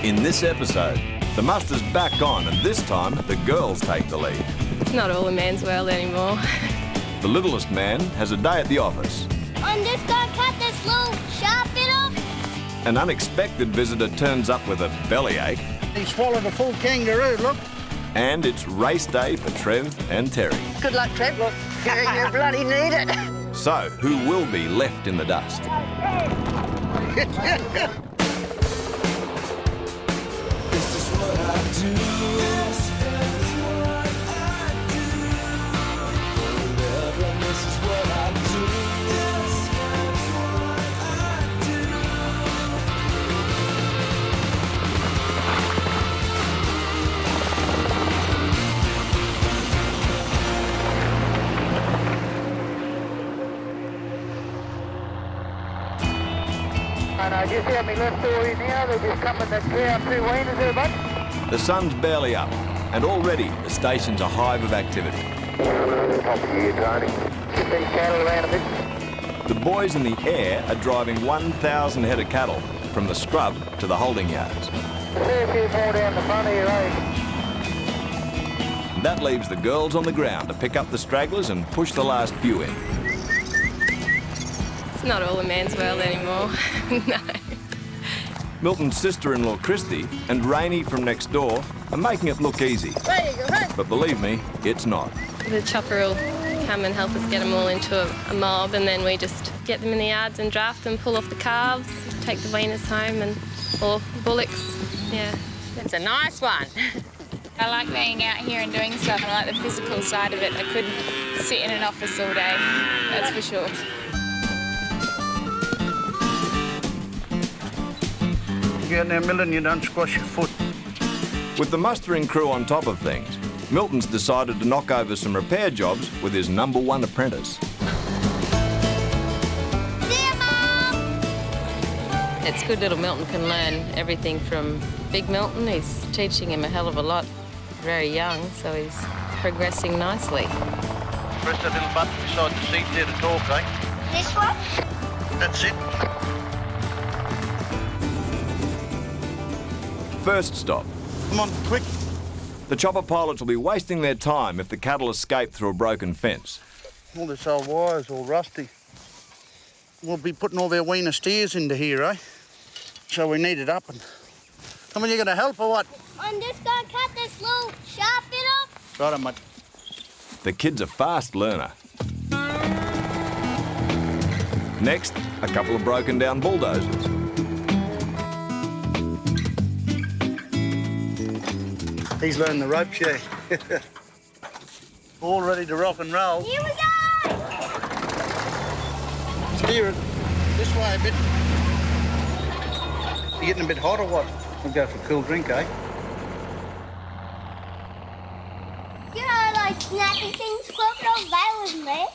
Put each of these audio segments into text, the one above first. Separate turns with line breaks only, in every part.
In this episode, the muster's back on, and this time the girls take the lead.
It's not all a man's world anymore.
The littlest man has a day at the office.
I'm just gonna cut this little sharp bit off.
An unexpected visitor turns up with a bellyache.
He swallowed a full kangaroo, look.
And it's race day for Trev and Terri.
Good luck, Trev. Look, you bloody need it.
So, who will be left in the dust?
This is what I do. This is what I do. Forever, this is what I do. This is what I do.
And I just have my left story now. They're just coming to clear out 2 wieners there, bud.
The sun's barely up, and already the station's a hive of activity.
Top of you, Tony. Get these cattle around a bit.
The boys in the air are driving 1,000 head of cattle from the scrub to the holding yards.
See a few more down the front of your road.
And that leaves the girls on the ground to pick up the stragglers and push the last few in.
It's not all a man's world anymore. No.
Milton's sister-in-law Christy and Rainey from next door are making it look easy. But believe me, it's not.
The chopper will come and help us get them all into a mob, and then we just get them in the yards and draft them, pull off the calves, take the weaners home, or bullocks. Yeah.
It's a nice one. I like being out here and doing stuff. I like the physical side of it. I couldn't sit in an office all day, that's for sure.
You get in there, Milton, you don't squash your foot.
With the mustering crew on top of things, Milton's decided to knock over some repair jobs with his #1 apprentice.
See ya, Mom!
It's good little Milton can learn everything from Big Milton. He's teaching him a hell of a lot very young, so he's progressing nicely.
Press that little button beside the seat there to talk, eh?
This one?
That's it.
First stop.
Come on, quick.
The chopper pilots will be wasting their time if the cattle escape through a broken fence.
All this old wire's all rusty. We'll be putting all their wiener steers into here, eh? So we need it up and... Come on, you gonna help or what?
I'm just gonna cut this little sharp bit off.
Right on, mate.
The kid's a fast learner. Next, a couple of broken down bulldozers.
He's learned the ropes, yeah. All ready to rock and roll.
Here we go!
Steer it this way a bit. You getting a bit hot or what? We'll go for a cool drink, eh?
You know, like snappy things, crocodiles, they was there.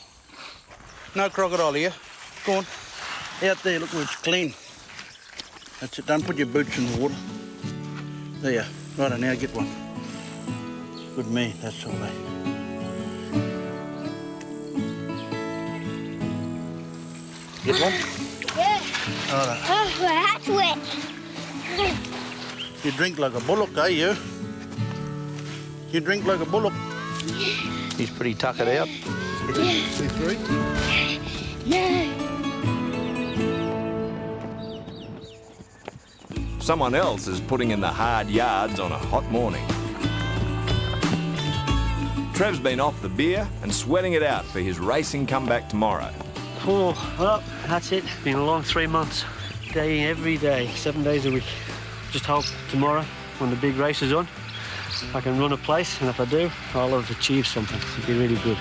No crocodile here. Go on. Out there, look where it's clean. That's it. Don't put your boots in the water. There. Right, now get one. Good me, that's all right. Get one?
Yeah.
All right.
Oh, that's wet.
You drink like a bullock, eh, you? You drink like a bullock. He's pretty tuckered out. 2, 3.
No.
Someone else is putting in the hard yards on a hot morning. Trev's been off the beer and sweating it out for his racing comeback tomorrow.
Oh, well, that's it. It's been a long 3 months. Day every day, 7 days a week. Just hope tomorrow, when the big race is on, I can run a place, and if I do, I'll have achieved something. It'll be really good.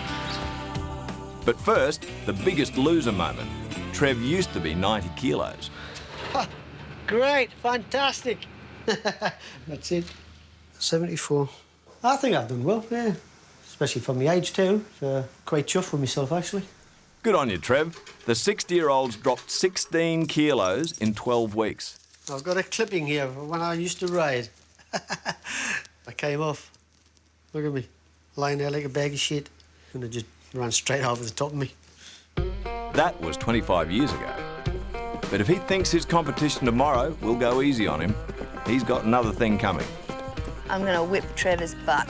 But first, the biggest loser moment. Trev used to be 90 kilos.
Great, fantastic. That's it. 74. I think I've done well, yeah. Especially for my age too. So quite chuffed with myself, actually.
Good on you, Trev. The 60-year-old's dropped 16 kilos in 12 weeks.
I've got a clipping here from when I used to ride. I came off. Look at me, lying there like a bag of shit. And it just ran straight over the top of me.
That was 25 years ago. But if he thinks his competition tomorrow will go easy on him, he's got another thing coming.
I'm going to whip Trevor's butt.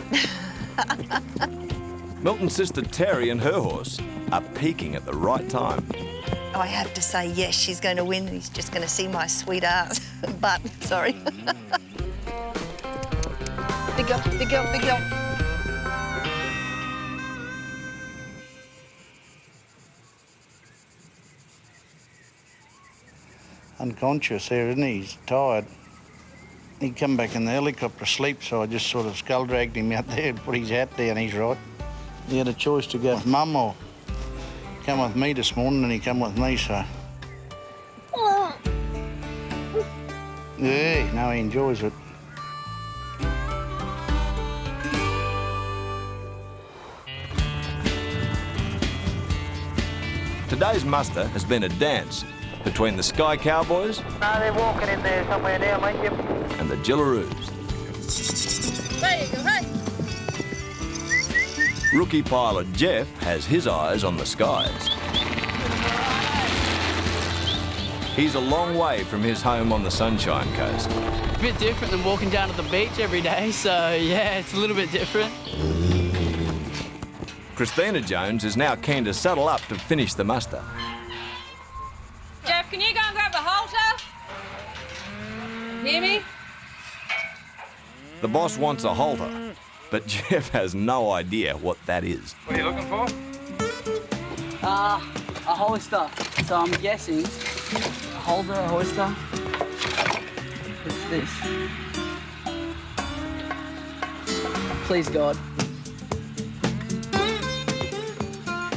Milton's sister Terri and her horse are peaking at the right time.
I have to say, yes, she's going to win. He's just going to see my sweet ass. Butt, sorry. Big up, big up, big up.
Unconscious there, isn't he? He's tired. He'd come back in the helicopter asleep, so I just sort of skull dragged him out there and put his hat down. He's right. He had a choice to go with Mum or come with me this morning, and he come with me, so. Yeah, no, he enjoys it.
Today's muster has been a dance between the Sky Cowboys
They're walking in there somewhere now, mate. Yep.
and the Gillaroos.
There you go, hey.
Rookie pilot Jeff has his eyes on the skies. He's a long way from his home on the Sunshine Coast.
A bit different than walking down to the beach every day, so yeah, it's a little bit different.
Christina Jones is now keen to saddle up to finish the muster.
Jeff, can you go and grab a halter? Hear me?
The boss wants a halter, but Jeff has no idea what that is.
What are you looking for?
A hoister. So I'm guessing a holder, a hoister. What's this? Please, God.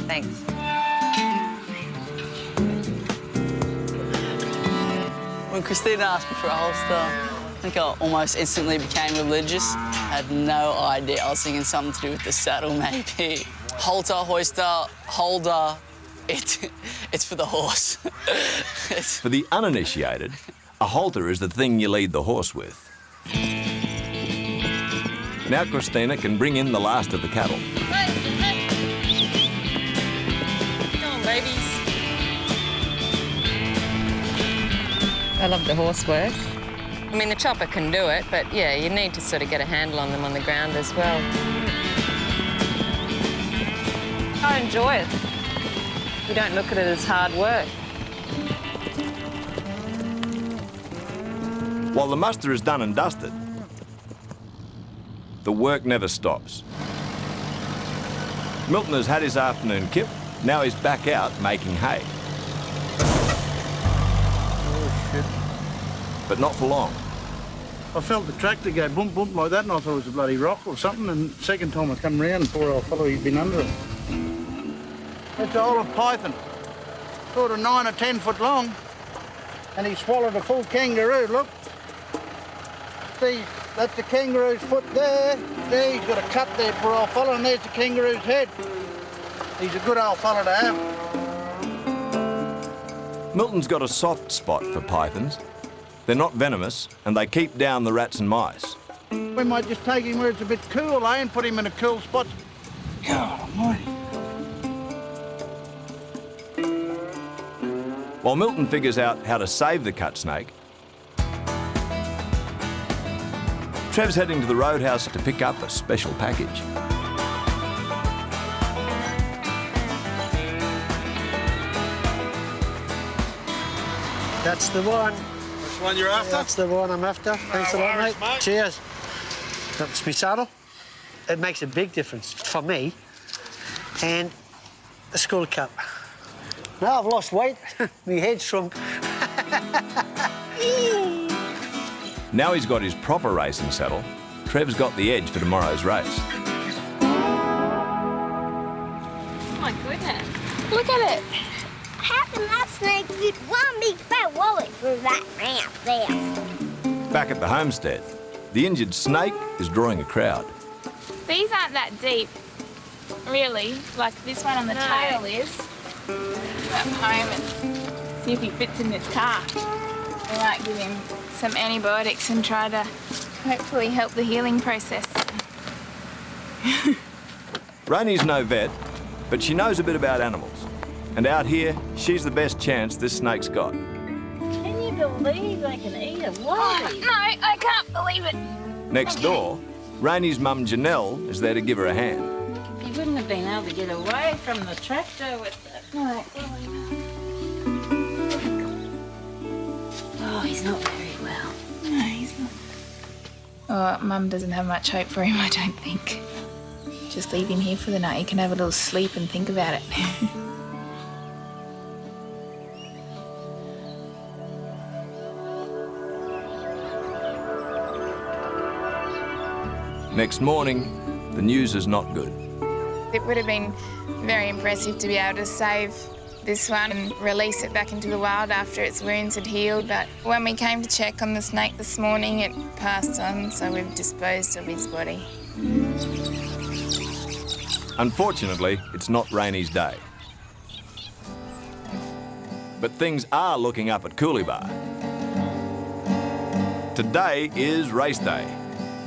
Thanks.
When Christina asked me for a holster, I think I almost instantly became religious. I had no idea. I was thinking something to do with the saddle, maybe. Halter, hoister, holder. It's for the horse.
For the uninitiated, a halter is the thing you lead the horse with. Now Christina can bring in the last of the cattle.
Hey, hey. Come on, babies.
I love the horse work. I mean, the chopper can do it, but yeah, you need to sort of get a handle on them on the ground as well. I enjoy it. You don't look at it as hard work.
While the muster is done and dusted, the work never stops. Milton has had his afternoon kip. Now he's back out making hay.
Oh, shit.
But not for long.
I felt the tractor go bump, bump like that, and I thought it was a bloody rock or something, and the second time I come round, poor old fellow, he'd been under it. That's a whole of python, sort of 9 or 10 foot long, and he swallowed a full kangaroo, look. See, that's the kangaroo's foot there. There, he's got a cut there, poor old fellow, and there's the kangaroo's head. He's a good old fellow to have.
Milton's got a soft spot for pythons. They're not venomous, and they keep down the rats and mice.
We might just take him where it's a bit cool, eh, and put him in a cool spot. God almighty.
While Milton figures out how to save the cut snake, Trev's heading to the roadhouse to pick up a special package.
That's the one.
Which one you're after?
That's the one I'm after. Thanks a lot, mate. Cheers. That's my saddle. It makes a big difference for me. And the skull cap. Now I've lost weight. My head's shrunk.
Now he's got his proper racing saddle, Trev's got the edge for tomorrow's race.
Oh my goodness. Look at it.
How can that snake get one big fat wallet through that ramp there?
Back at the homestead, the injured snake is drawing a crowd.
These aren't that deep, really. Like this one on the tail is. Up home and see if he fits in this car. We might give him some antibiotics and try to hopefully help the healing process.
Rainey's no vet, but she knows a bit about animals. And out here, she's the best chance this snake's got.
Can you do
believe they can eat a wildest.
No, I can't believe it.
Next door, Rainie's mum Janelle is there to give her a hand.
He wouldn't have been able to get away from the tractor with it.
No.
Oh, he's not very well.
No, he's not. Oh, Mum doesn't have much hope for him, I don't think. Just leave him here for the night. He can have a little sleep and think about it.
Next morning, the news is not good.
It would have been very impressive to be able to save this one and release it back into the wild after its wounds had healed, but when we came to check on the snake this morning, it passed on, so we've disposed of his body.
Unfortunately, it's not Rainie's day. But things are looking up at Coolibah. Today is race day,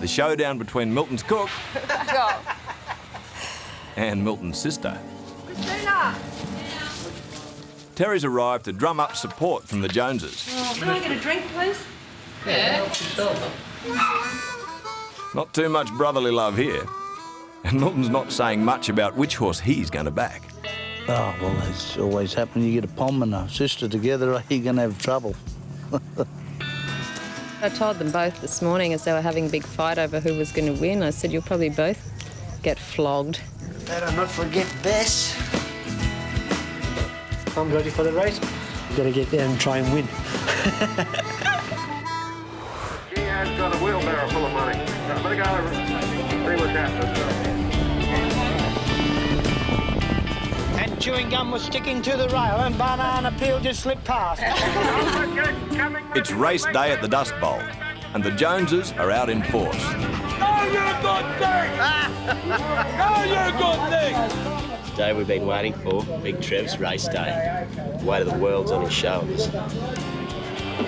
the showdown between Milton's cook and Milton's sister. Terri's arrived to drum up support from the Joneses.
Oh, can I get a drink, please?
Yeah.
Not too much brotherly love here. And Milton's not saying much about which horse he's going to back.
Oh, well, it's always happened. You get a pom and a sister together, you're going to have trouble.
I told them both this morning as they were having a big fight over who was going to win. I said, you'll probably both get flogged.
Better not forget this. I'm ready for the race. You've got to get there and try and win.
She has got a wheelbarrow full of money. I better go over and see what's happening.
And chewing gum was sticking to the rail and banana peel just slipped past.
It's race day at the Dust Bowl, and the Joneses are out in force.
Oh, you good thing! Oh, you good thing!
Day we've been waiting for, Big Trev's race day. The weight of the world's on his shoulders.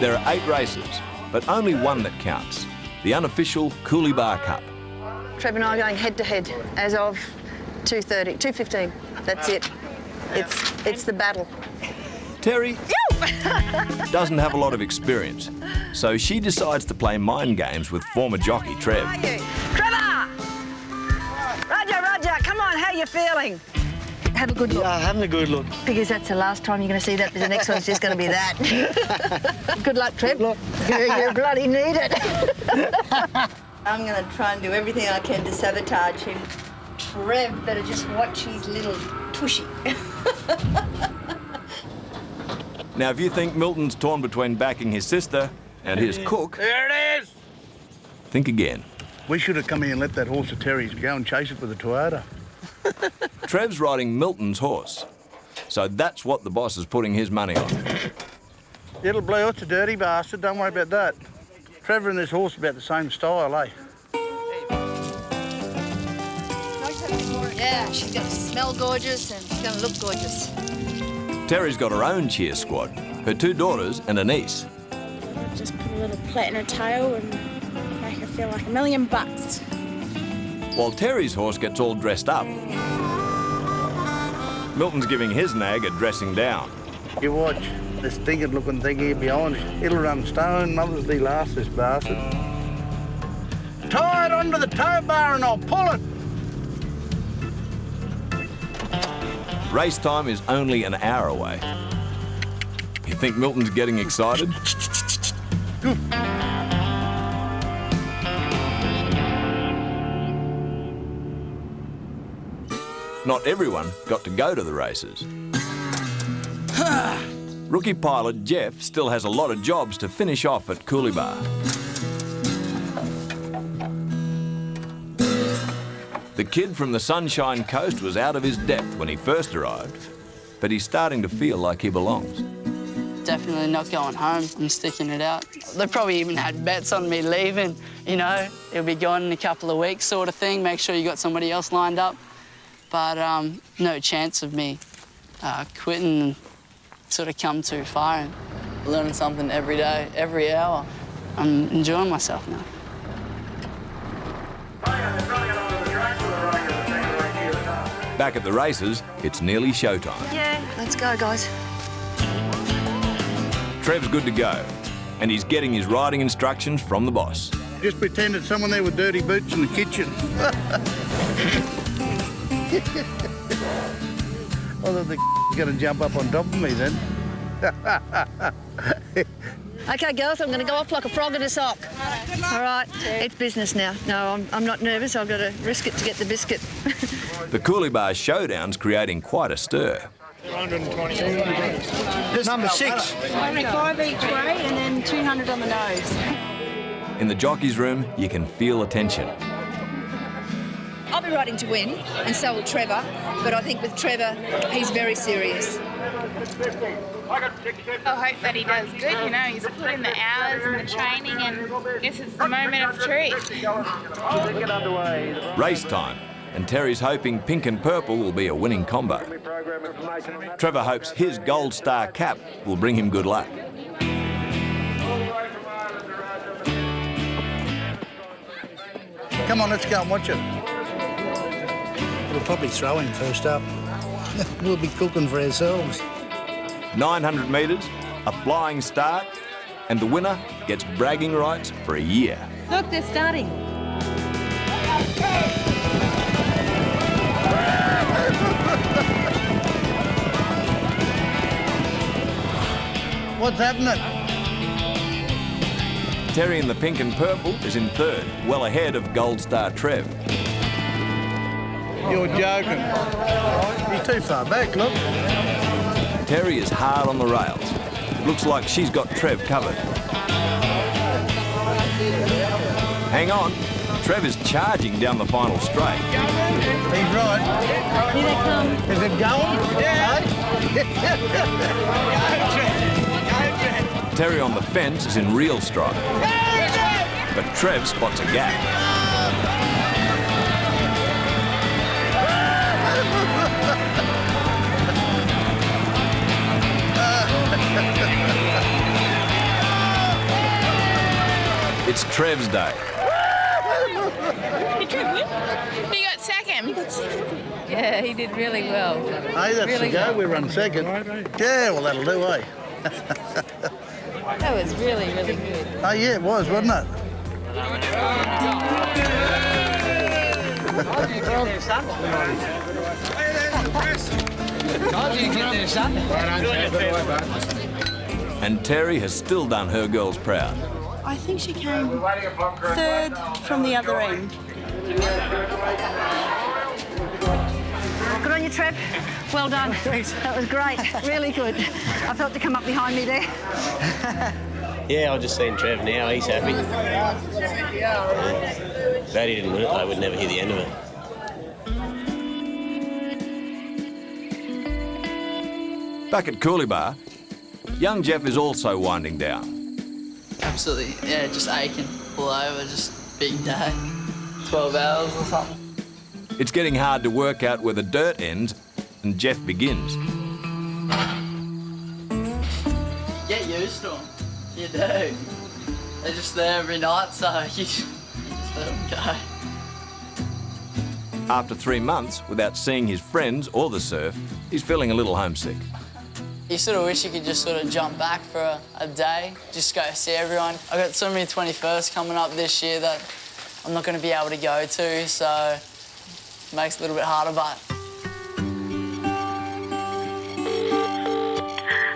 There are 8 races, but only one that counts, the Unofficial Coolibah Cup.
Trev and I are going head-to-head as of 2:15. That's it. It's the battle.
Terri doesn't have a lot of experience, so she decides to play mind games with former jockey Trev.
How are you? Trevor! Roger, come on, how you feeling? Have a good look.
Yeah, having a good look.
Because that's the last time you're going to see that, but the next one's just going to be that. Good luck, Trev. Good luck. You bloody need it. I'm going to try and do everything I can to sabotage him. Trev better just watch his little tushy.
Now, if you think Milton's torn between backing his sister and his cook,
There it is!
think again.
We should have come here and let that horse of Terri's go and chase it with a Toyota.
Trev's riding Milton's horse, so that's what the boss is putting his money on.
Little Blue, it's a dirty bastard, don't worry about that. Trevor and this horse are about the same style, eh?
Yeah, she's going to smell gorgeous and she's going to look gorgeous.
Terri's got her own cheer squad, her 2 daughters and a niece.
Just put a little plait in her tail and make her feel like $1,000,000.
While Terri's horse gets all dressed up, Milton's giving his nag a dressing down.
You watch this stinking looking thing here behind you. It'll run stone Mother's Day last, this bastard. Tie it onto the tow bar and I'll pull it.
Race time is only an hour away. You think Milton's getting excited? Not everyone got to go to the races. Rookie pilot Jeff still has a lot of jobs to finish off at Coolibah. The kid from the Sunshine Coast was out of his depth when he first arrived, but he's starting to feel like he belongs.
Definitely not going home. I'm sticking it out. They probably even had bets on me leaving, you know. He'll be gone in a couple of weeks sort of thing. Make sure you got somebody else lined up. But no chance of me quitting and sort of come too far. And learning something every day, every hour. I'm enjoying myself now.
Back at the races, it's nearly showtime.
Yeah, let's go, guys.
Trev's good to go, and he's getting his riding instructions from the boss.
Just pretend that someone there with dirty boots in the kitchen. I thought the going to jump up on top of me then.
OK, girls, I'm going to go off like a frog in a sock. All right, it's business now. No, I'm not nervous. I've got to risk it to get the biscuit.
The Coolibah showdown's creating quite a stir.
120.
This number 6.
Only 5 each way and then 200 on the nose.
In the jockey's room, you can feel the tension.
I'll be riding to win, and so will Trevor. But I think with Trevor, he's very serious.
I hope that he does good, you know, he's put in the hours and the training, and I guess it's the moment of truth.
Race time, and Terri's hoping pink and purple will be a winning combo. Trevor hopes his Gold Star cap will bring him good luck.
Come on, let's go and watch it. We'll probably throw him first up. We'll be cooking for ourselves.
900 metres, a flying start, and the winner gets bragging rights for a year.
Look, they're starting.
What's happening?
Terri in the pink and purple is in third, well ahead of Gold Star Trev.
You're joking. He's too far back, look.
Terri is hard on the rails. It looks like she's got Trev covered. Hang on, Trev is charging down the final straight.
He's right.
Here they come.
Is it going? Yeah.
Terri on the fence is in real stride. But Trev spots a gap. It's Trev's day.
Did Trev win? He got second.
Yeah, he did really well.
Hey, that's
really
the go.
well.
We run second. Yeah, well, that'll do, eh?
That was really, really good.
Oh, yeah, it was, wasn't it?
And Terri has still done her girls proud.
I think she came third from the other end.
Good on you, Trev. Well done. That was great. Really good. I felt to come up behind me there.
Yeah, I've just seen Trev now. He's happy. Glad he didn't win it, though. I would never hear the end of it.
Back at Coolibah, young Jeff is also winding down.
Absolutely, yeah, just aching all over, just big day. 12 hours or something.
It's getting hard to work out where the dirt ends and Jeff begins.
Get used to them. You do. They're just there every night, so you just let them go.
After 3 months without seeing his friends or the surf, he's feeling a little homesick.
You sort of wish you could just sort of jump back for a day, just go see everyone. I've got so many 21st coming up this year that I'm not going to be able to go to, so it makes it a little bit harder, but...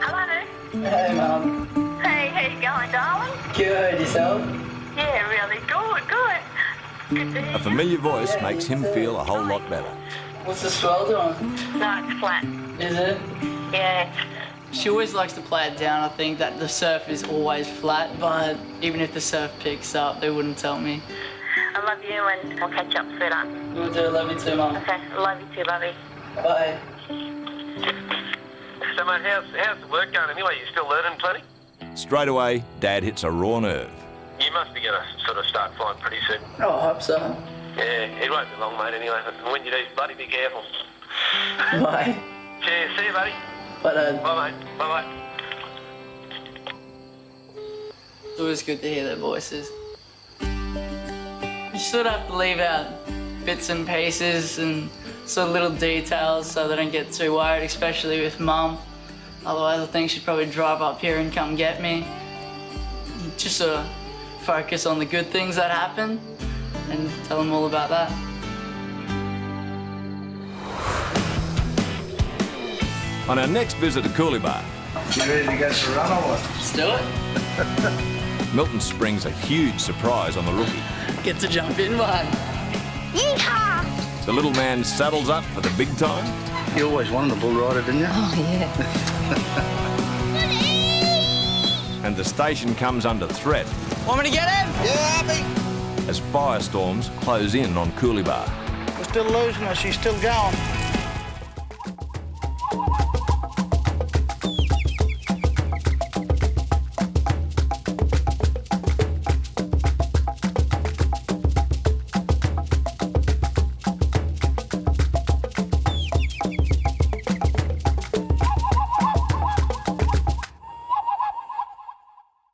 Hello.
Hey, Mum.
Hey, how you going, darling?
Good, yourself?
Yeah, really good, good. Good to hear
A familiar voice makes him feel a whole lot better.
What's the swell doing?
No, it's flat.
Is it?
Yeah.
She always likes to play it down. I think that the surf is always flat, but even if the surf picks up, they wouldn't tell me.
I love you and we'll catch up sweetheart.
Will do. Love you too, Mum.
Okay, I love you too, lovey.
Bye.
So, mate, how's the work going anyway? You still learning plenty?
Straight away, Dad hits a raw nerve.
You must be going to sort of start flying pretty soon.
Oh, I hope so.
Yeah, it won't be long, mate, anyway. And when you do, bloody be careful.
Bye.
Cheers. See you, buddy.
Bye, Dad.
Bye, mate. Bye-bye.
It's always good to hear their voices. You sort of have to leave out bits and pieces and sort of little details so they don't get too worried, especially with Mum. Otherwise, I think she'd probably drive up here and come get me. just focus on the good things that happen and tell them all about that.
On our next visit to Coolibah,
You ready to go for a run or what?
Let's do it.
Milton springs a huge surprise on the rookie.
Get to jump in one.
Yeehaw!
The little man saddles up for the big time.
You always wanted a bull rider, didn't you?
Oh, yeah.
And the station comes under threat
Want me to get him?
Yeah, Abby.
as firestorms close in on Coolibah.
We're still losing her. She's still going.